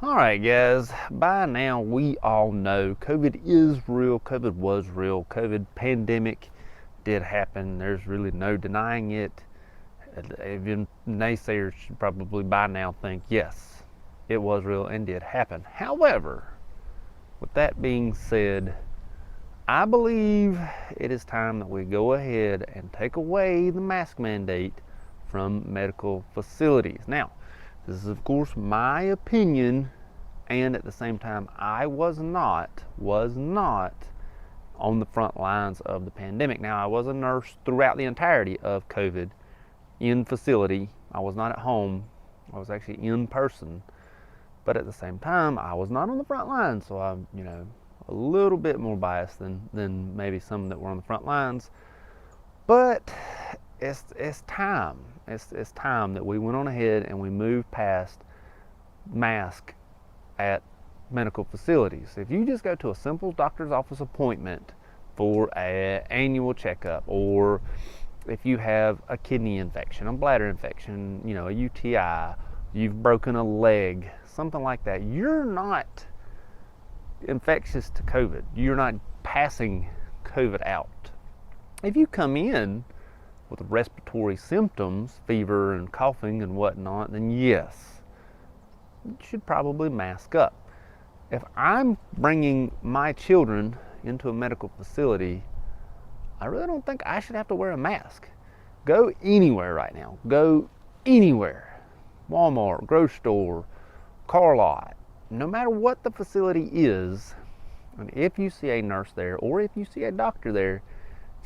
All right, guys, by now we all know COVID is real, COVID was real, COVID pandemic did happen. There's really no denying it. Even naysayers should probably by now think, yes, it was real and did happen. However, with that being said, I believe it is time that we go ahead and take away the mask mandate from medical facilities. Now, this is of course my opinion, and at the same time I was not on the front lines of the pandemic. Now, I was a nurse throughout the entirety of COVID in facility. I was not at home. I was actually in person. But at the same time, I was not on the front lines, so I'm, a little bit more biased than maybe some that were on the front lines. But it's time. It's time that we went on ahead and we moved past mask at medical facilities. If you just go to a simple doctor's office appointment for an annual checkup, or if you have a kidney infection, a bladder infection, a UTI, you've broken a leg, something like that, you're not infectious to COVID. You're not passing COVID out. If you come in with respiratory symptoms, fever and coughing and whatnot, then yes, you should probably mask up. If I'm bringing my children into a medical facility, I really don't think I should have to wear a mask. Go anywhere right now. Go anywhere. Walmart, grocery store, car lot. No matter what the facility is, and if you see a nurse there or if you see a doctor there,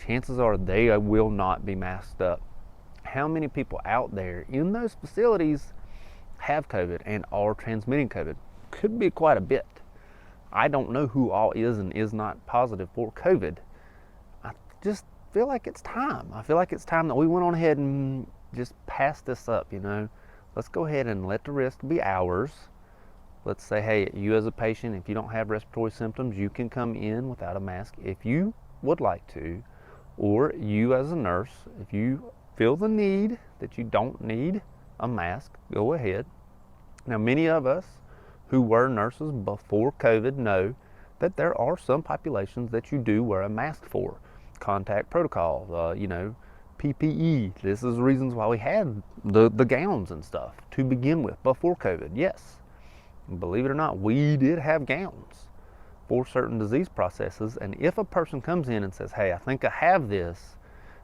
chances are they will not be masked up. How many people out there in those facilities have COVID and are transmitting COVID? Could be quite a bit. I don't know who all is and is not positive for COVID. I just feel like it's time. I feel like it's time that we went on ahead and just passed this up, Let's go ahead and let the risk be ours. Let's say, hey, you as a patient, if you don't have respiratory symptoms, you can come in without a mask if you would like to. Or you as a nurse, if you feel the need that you don't need a mask, go ahead. Now, many of us who were nurses before COVID know that there are some populations that you do wear a mask for. Contact protocol, PPE. This is the reasons why we had the gowns and stuff to begin with before COVID. Yes, believe it or not, we did have gowns for certain disease processes. And if a person comes in and says, hey, I think I have this,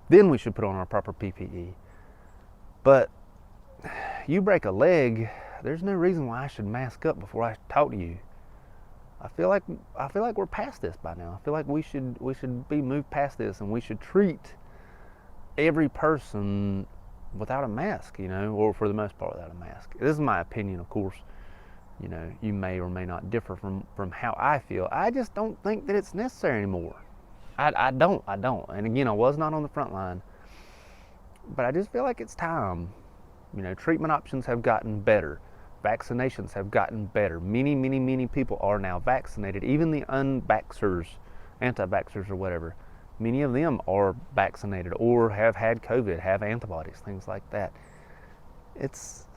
then we should put on our proper PPE. But you break a leg, there's no reason why I should mask up before I talk to you. I feel like we're past this by now. I feel like we should be moved past this, and we should treat every person without a mask, or for the most part without a mask. This is my opinion, of course. You may or may not differ from how I feel. I just don't think that it's necessary anymore. I don't. And again, I was not on the front line, but I just feel like it's time. Treatment options have gotten better. Vaccinations have gotten better. Many people are now vaccinated. Even the unvaxxers, anti-vaxxers or whatever, many of them are vaccinated or have had COVID, have antibodies, things like that.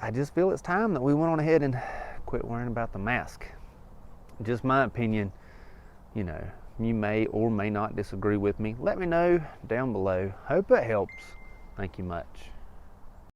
I just feel it's time that we went on ahead and quit worrying about the mask. Just my opinion. You may or may not disagree with me. Let me know down below. Hope it helps. Thank you much.